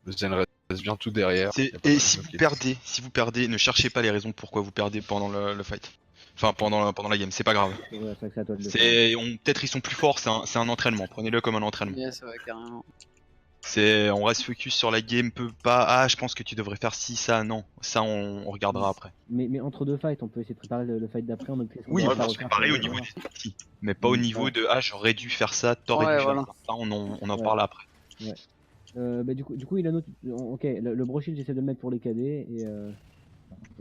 Le Zen reste bien tout derrière. Y a pas Et de si bloqué. vous perdez, ne cherchez pas les raisons pourquoi vous perdez pendant le fight. Enfin, pendant la game, c'est pas grave. Ouais, c'est à toi de le faire. Peut-être ils sont plus forts, c'est un entraînement, prenez-le comme un entraînement. Yes, ouais, carrément. On reste focus sur la game, peut pas, ah je pense que tu devrais faire ci, ça, non. Ça on regardera après. Mais entre deux fights, on peut essayer de préparer le fight d'après en mode qu'est-ce qu'on Oui, doit on faire va se refaire préparer pour au le niveau voir. des outils, mais pas au niveau de ah j'aurais dû faire ça, t'aurais Ouais, dû faire voilà. ça. Ça, on en Ouais. parle après. Bah, du coup, il a noté. Ok, le brochet, j'essaie de le mettre pour les KD et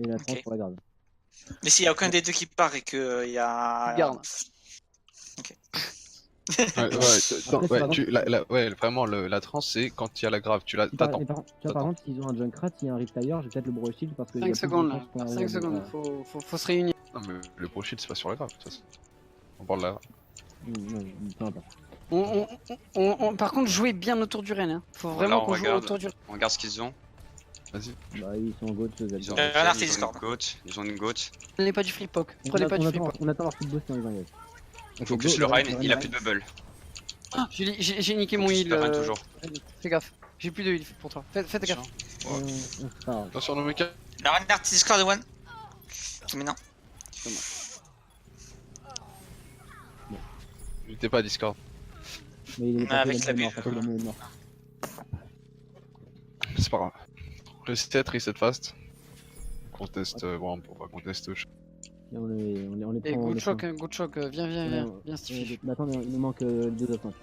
la tranche Ok. pour la garde. Mais s'il y a aucun des deux qui part et que il y a. Garde. Ouais, vraiment, la transe, c'est quand il y a la grave, tu t'attends. Tu vois, par exemple, s'ils ont un Junkrat, s'il y a un Rift ailleurs, j'ai peut-être le brochet parce que. 5 secondes là, 5 secondes, faut se réunir. Non, mais le pro-shield, c'est pas sur la grave, de toute façon. On parle de la grave. Peu importe. Par contre, jouez bien autour du Rennes. Hein. Faut Voilà, vraiment on qu'on joue regarde. autour du Rennes. On regarde ce qu'ils ont. Vas-y. Bah, ils sont en goat, ce Ils ont, Zelda. Renard, ils ont Discord. une goat. Ils ont une goat. Prenez pas du free poke. Prenez pas du free poke. On attend leur petit boost quand ils engagent. Focus le Rhine, il a plus de bubble. Ah, j'ai niqué mon Focus heal. le Rhine toujours. Fais gaffe. J'ai plus de heal pour toi. Faites gaffe. C'est pas grave. Attention, nos mecs. La Renard Discord de one. Mais non. J'étais pas à Discord. Mais il est Avec la mort, bulle. parce qu'il est mort. C'est pas grave. Reset fast. Conteste, bon, on va contester. Là, on les Et prend. good shock, viens Stevie. Mais attends, il nous manque 2 attentes.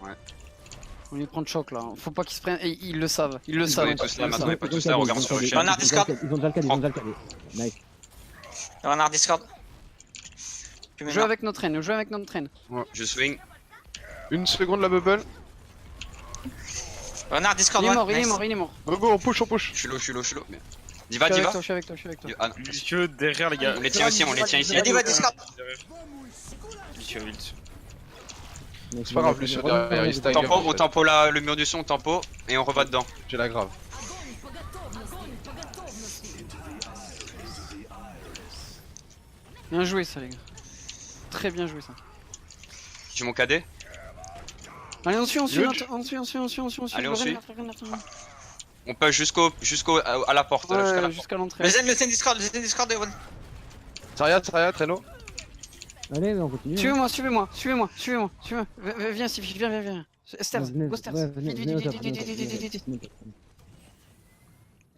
On les prend de choc là, faut pas qu'ils se prennent, et ils le savent, ils le Ils savent. sont tous là, maintenant, pas tous là, regarde sur le On chat. a Discord. Ils ont déjà le KD, ils ont déjà le KD. Nice. La Renard Discord. Tu mets Joue avec notre train, joue avec notre train. Je swing. Une seconde la bubble. Renard Discord Il est one. mort, il est Nice. mort, il est mort. Go, go, on push. Je suis low. Mais... Je Diva. suis avec toi. Ah non. Lucieux derrière les gars. On les tient aussi, ici. Il a dit va Discord. Lucieux ult. C'est pas grave, Lucio derrière, il style. On tempo le mur du son, on tempo, et on reva dedans. J'ai la grave. Bien joué ça les gars. Très bien joué ça. J'ai mon KD. Allez on suit. Allez, on suit. On peut à la porte. Ouais, jusqu'à l'entrée. Le Zen Discord de one. Saria, Traîneau. Allez, on continue. Suivez-moi. Viens Stevie, viens. Stairs, go Stairs. Vite.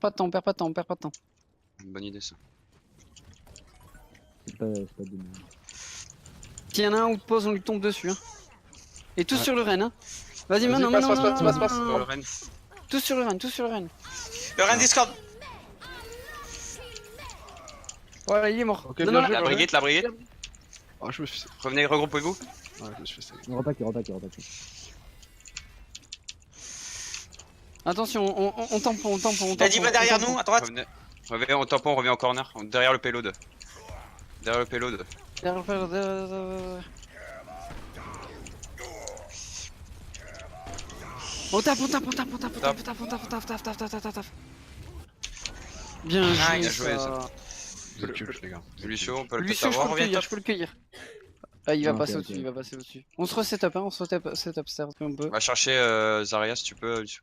Pas de temps, on perd pas de temps. Bonne idée ça. C'est pas de. S'il y en a un ou de pause, on lui tombe dessus. Hein. Et tous sur le Rennes. Hein. Vas-y, Vas-y, maintenant. passe. Le Rennes. Tous sur le Rennes. Le Renard Discord. Voilà, il est mort. Ok, Non, bien non, joué. La brigade. Oh, je me suis fait. Revenez, regroupez-vous. Ouais, je me suis fait ça. On repack. Attention, on tempo. Il a dit va derrière nous, à droite. Revenez, on tempo, on revient en corner. Derrière le payload. Derrière. On tape. Bien Nice. joué ça. Vous êtes cultes, les gars. Lucio, on peut le Lucio, peut-être avoir. je peux le cueillir. Ah, il va Ok, passer ok. au-dessus, il va passer au-dessus. On se reset-up, hein, setup stairs un peu. On va chercher Zarya si tu peux, Lucio.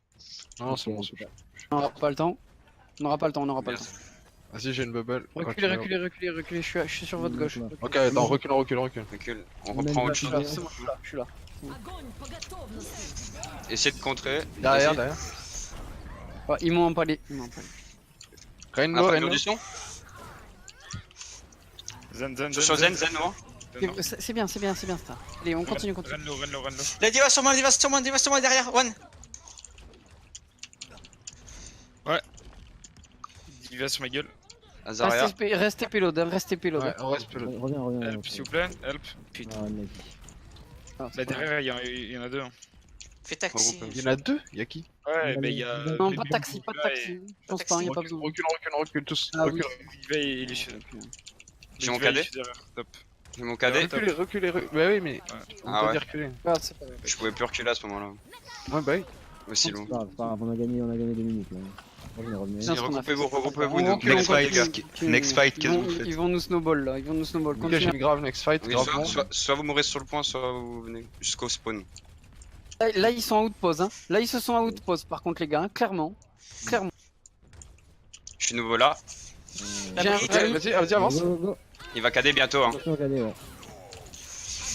Non, c'est bon. On n'aura pas le temps. On n'aura pas le temps. Vas-y, j'ai une bubble. Reculez, je suis sur votre gauche. Ok, attends, recule. Recule. On reprend autre Je suis chose. là, c'est bon, je suis là. Essayez de contrer. Derrière. Ouais, ils m'ont empalé. On a Rainbow, pas le mur du son. Zen. Sur Zen, non. C'est bien ça. Allez, on continue. Renlo. Il a dit va sur moi derrière one. Il va sur ma gueule. Zarya. Restez payload. Ouais, on reste plus là. Reviens. Help s'il vous plaît. Help. Putain. Ah, mec. Bah derrière il y en a deux. Hein. Fais taxi. Il y en a deux. Y'a qui? Ouais, bah il y a. Non, pas de taxi. Je pense pas, y a pas besoin. Recule tous. Ah oui. Il va et Lucieux. J'ai mon KD. Top. J'ai mon KD. Reculez. Bah oui, mais. On Ah peut ouais. dire reculer. Ah, c'est pas grave. Je pouvais plus reculer à ce moment-là. Ouais, bah oui. Aussi long. C'est pas grave, on a gagné 2 minutes là. Revenez. Bien ce qu'on a fait. Regroupez-vous. On Next fight, continue, gars. continue. Next fight, qu'est-ce que vous faites? Ils vont nous snowball là, Ok, Continue. j'ai une grave next fight. Oui, Grave bon. soit vous mourrez sur le point, soit vous venez jusqu'au spawn. Là, ils sont en outpost, hein. Là, ils se sont en outpost par contre, les gars, hein, clairement. Clairement. Je suis nouveau là. J'ai un bride. vrai- Vas-y, avance. Go, go. Il va cader bientôt. Hein. Attention au cadet, ouais.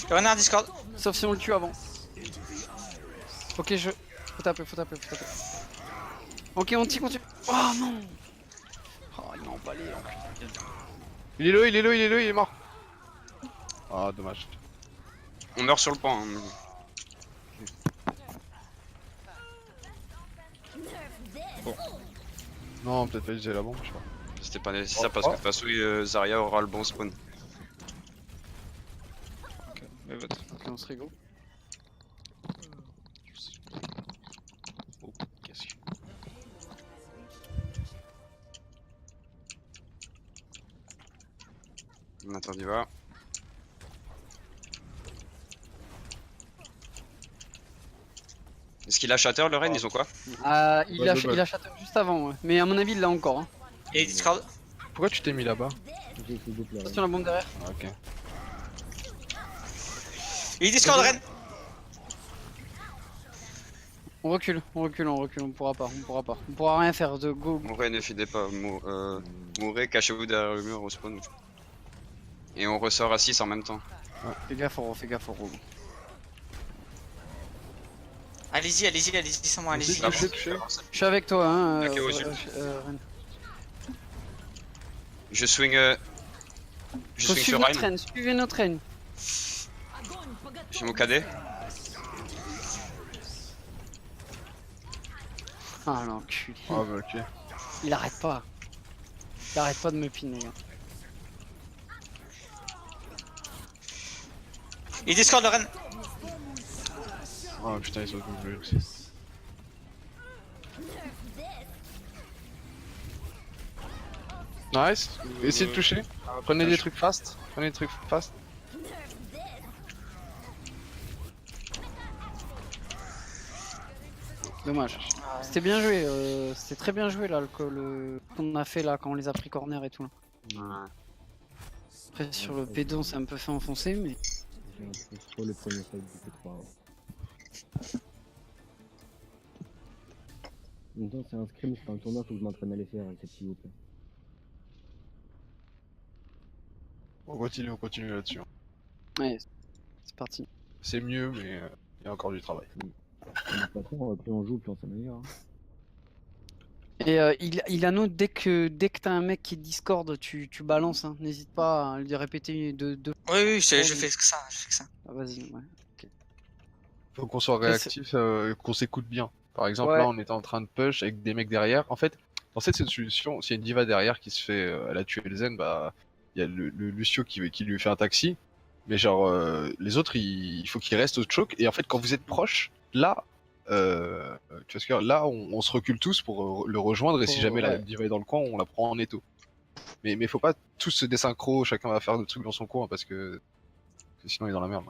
Renard Discord. Sauf si on le tue avant. Ok, faut taper. Ok, on tire, continue. Oh non. Oh, il m'a emballé. Il est low, il est mort. Ah, dommage. On meurt sur le point. Hein. Non, peut-être pas utiliser la bombe, je sais pas. C'était pas nécessaire parce que de toute façon, Zarya aura le bon spawn. Ok, mais vote. Ok, on se rigole. Oh, qu'est-ce que... On attend d'y voir. Est-ce qu'il a Shatter le Ren? Ils ont quoi? Il Ouais, a, de il a shatter juste avant, ouais. Mais à mon avis, il l'a encore. Hein. Et Discord. Pourquoi tu t'es mis là-bas? J'ai essayé de pleurer. Attention la bombe derrière. Ah, ok. Et Discord Ren. On recule, on pourra pas. On pourra rien faire de go. Mourez, ne fidez pas. Mourez, cachez-vous derrière le mur au spawn. Et on ressort à 6 en même temps. Fais gaffe, Oro. Allez-y sans moi, allez-y. Touché. Je suis avec toi, hein. Ok, ouais, Ren. Je swing. Je Faut swing suivre sur notre Ryan. reine, suivez notre reine. J'ai mon cadet. Ah l'enculé. Ah, bah, ok. Il arrête pas. Il arrête pas de me piner. Hein. Et Discord Ren. Ah, putain, ils sont doublés aussi. Nice. Essayez de toucher. Prenez des trucs fast. Dommage. C'était bien joué, c'était très bien joué là, qu'on a fait là quand on les a pris corner et tout. Là. Après sur le P2 on s'est un peu fait enfoncer mais... J'ai un peu trop le premier fight du P3. Ouais. En même temps, c'est un scrim, c'est pas un tournoi, faut que je m'entraîne à les faire avec ces petits groupes. On continue là-dessus. Ouais, c'est parti. C'est mieux, mais il y a encore du travail. De toute façon, plus on joue, plus on s'améliore. Hein. Et il annote dès que t'as un mec qui Discord, tu balances, hein. N'hésite pas à lui répéter deux. Oui, je fais que ça. Ah, vas-y, ouais. Faut qu'on soit réactif, qu'on s'écoute bien. Par exemple, Ouais. là, on était en train de push avec des mecs derrière. En fait, dans cette solution, s'il y a une diva derrière qui se fait, elle a tué le Zen, bah, il y a le Lucio qui lui fait un taxi. Mais genre, les autres, il faut qu'ils restent au choke. Et en fait, quand vous êtes proche, là, tu vois ce que là, on se recule tous pour le rejoindre. Et si jamais la diva est dans le coin, on la prend en étau. Mais faut pas tous se désynchro, chacun va faire des trucs dans son coin parce que sinon, il est dans la merde.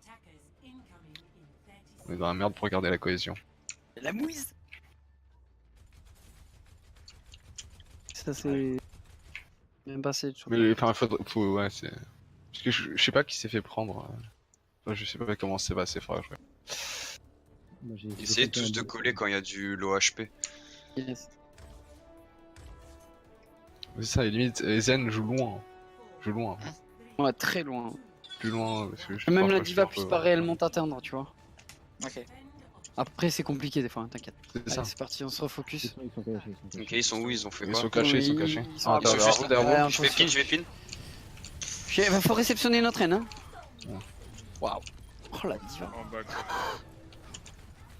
On est dans la merde pour garder la cohésion. La mouise. Ça c'est... Même passé toujours. Mais enfin, faut ouais, c'est. Parce que je sais pas qui s'est fait prendre. Enfin, je sais pas comment c'est passé, frère. Moi, j'ai Essayez tous de coller quand il y a du low HP. Yes. C'est ça, et limite, Zen joue loin. Ouais, très loin. Plus loin. Parce que Même parfois, la je diva suis un puisse peu- pas réellement t'atteindre, tu vois. Ok. Après c'est compliqué des fois, hein, t'inquiète. C'est ça. Allez, c'est parti, on se refocus. Ils sont cachés, Ok, ils sont où? Ils ont fait Ils quoi? sont cachés, ils sont Oui, cachés. ils sont Ah, Ils sont attends, juste alors, là. derrière Ouais, Je vais pin, je vais pin. Faut réceptionner notre haine, hein. Ouais. Waouh. Oh la diva. En bas.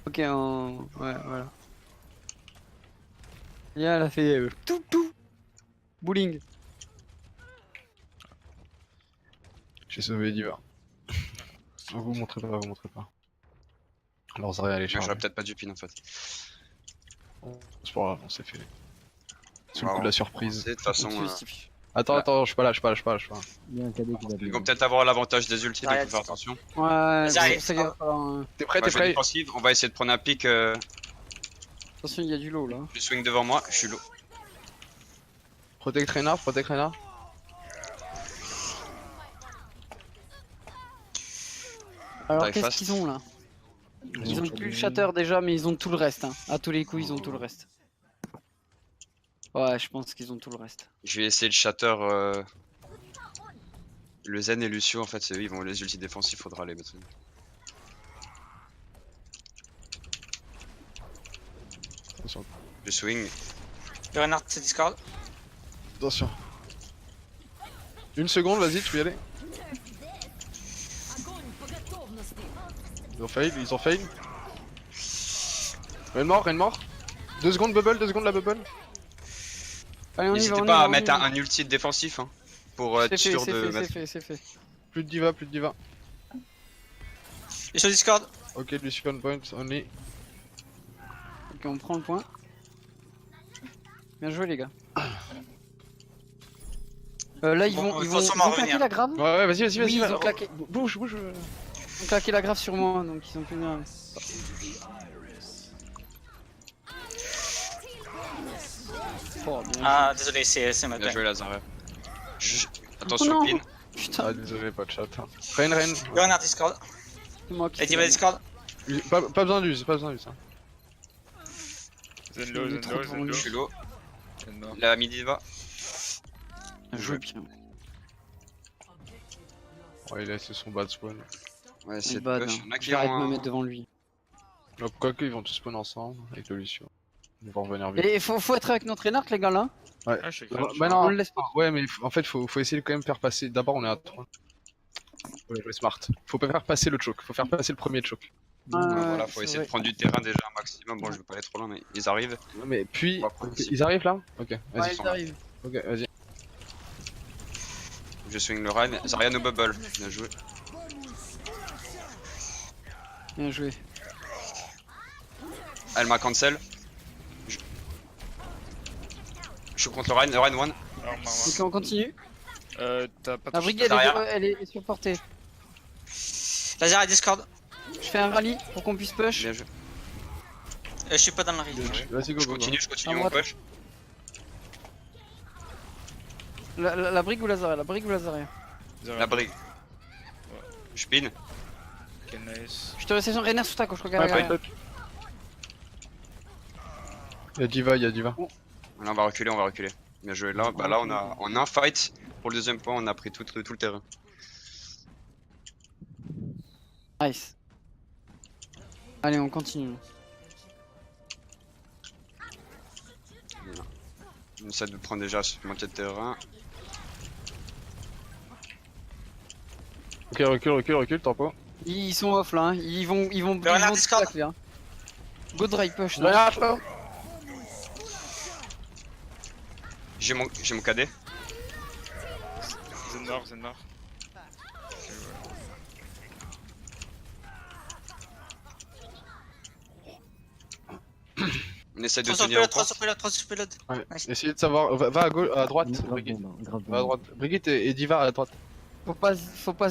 Ok, ouais, voilà. Et elle a fait tout. Bowling. J'ai sauvé Diva. Vous montrez pas. Alors, Zarya, allez, J'aurais charger. peut-être pas dû pin en fait. C'est pas grave, on s'est fait. Sous le Ouais, coup de la on surprise. De toute façon, Attends, je suis pas là. Il y a un cadet qui va ils bien. vont peut-être avoir l'avantage des ultis, donc Zarya, faut faire attention. Ouais, c'est Zarya, pour ça qu'il va falloir, T'es prêt, Moi, je vais défensive, on va essayer de prendre un pic. Attention, il y a du lot là. Je swing devant moi, je suis low. Protect Reinhardt. Alors Taille qu'est-ce fast. qu'ils ont là? Ils ont plus le shatter déjà, mais ils ont tout le reste. Hein. À tous les coups, ils ont tout le reste. Ouais, je pense qu'ils ont tout le reste. Je vais essayer le shatter. Le Zen et Lucio, en fait, c'est eux, ils vont les ultis défensifs, faudra les mettre. Attention. Je swing. Le renard c'est Discord. Attention. Une seconde, vas-y, tu peux y aller. Ils ont fail, ils ont fail. Rien mort, rien mort. 2 secondes bubble, 2 secondes la bubble. Allez, on y va, N'hésitez on y pas va, à on y mettre va. un ulti défensif hein, pour être C'est fait, sûr c'est de fait, mettre. c'est fait, c'est fait. Plus de diva, plus de diva. Et sur Discord. Ok, Lucian point only. Ok, on prend le point. Bien joué, les gars. Là, ils Bon, vont, il ils faut vont, sûrement ils ont claqué revenir. la grave. Ouais, ouais, vas-y, vas-y, Oui, vas-y. ils ont claqué. Bouge, bouge. Ils ont claqué la grave sur moi, donc ils ont plus bien. Oh, bien Ah, désolé, c'est ma Bien peine. joué Lazare. Oh Attention non. pin. joué. Putain, Ah, désolé, pas de chat. Ren. Le renard Discord. c'est moi qui. Et Diva Discord. Pas besoin d'use, pas besoin d'use. Hein. Zenlo, Il est trop Zenlo, devant lui. Je suis low. Zenlo. La midi va. Bien joué, bien. Ouais, il a laissé son bad spawn. Ouais, Il c'est bad, push. hein. Il y en a qui J'arrête de ont me un- mettre devant lui. Donc, quoique, ils vont tous spawn ensemble avec le Lucio. Ils vont revenir vite. Et faut être avec notre Renard, les gars, là. Ah, je suis Bah, grave. bah On non, le laisse pas. ouais, mais en fait, faut essayer de quand même faire passer. D'abord, on est à 3. Faut jouer smart. Faut pas faire passer le choke, faut faire passer le premier choke. Voilà, faut c'est essayer vrai. de prendre du terrain déjà un maximum. Bon, je vais pas aller trop loin, mais ils arrivent. Mais puis, On va prendre ici. ils arrivent là. Ok, Ouais, vas-y. ils arrivent. Ok, vas-y. Je swing le Ryan. Zarya no bubble. Bien joué. Bien joué. Elle m'a cancel. Je suis contre le Ryan. Le Ryan one. Alors, marre. Ok, on continue. T'as pas La touché. brigade, derrière. elle est surportée. Laser à Discord. Je fais un rallye pour qu'on puisse push. Bien joué. Je suis pas dans la rive. Vas-y, go, Je go, go. continue À mon droite. push. La brigue ou la Zarya? La brigue ou la Zarya? La brigue. Je pin. Ok, nice. Je te laisse sur Renard sous ta gauche, Ouais, regarde. pas regarde. touch. Y'a Diva, y'a Diva. Là, on va reculer. Bien joué. Là, bah, là on a un fight. Pour le deuxième point, on a pris tout le terrain. Nice. Allez, on continue. On essaie de prendre déjà ce moitié de terrain. Ok, recule, tempo. Ils sont off là, hein. ils vont Renard tout Discord. tacler, hein. Go drive push là. Regarde là. J'ai mon KD. Zenor, Zenor. On essaie de 3 sur tenir en pilote, 3 course. sur pilote, 3 sur pilote. Ouais. Nice. Essayez de savoir. Va à gauche, à droite. Grave Brigitte. bombe, hein, grave Va à bombe. droite. Brigitte et Diva à droite. Faut pas se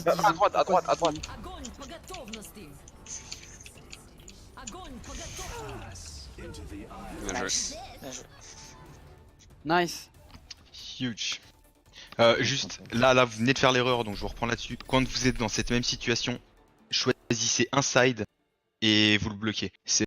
À diviser. droite, à droite, à droite. Огонь по готовности! Огонь по готовности! Bien joué. Nice. Bien joué. Nice. Huge. Juste, là, vous venez de faire l'erreur, donc je vous reprends là-dessus. Quand vous êtes dans cette même situation, choisissez un side et vous le bloquez. C'est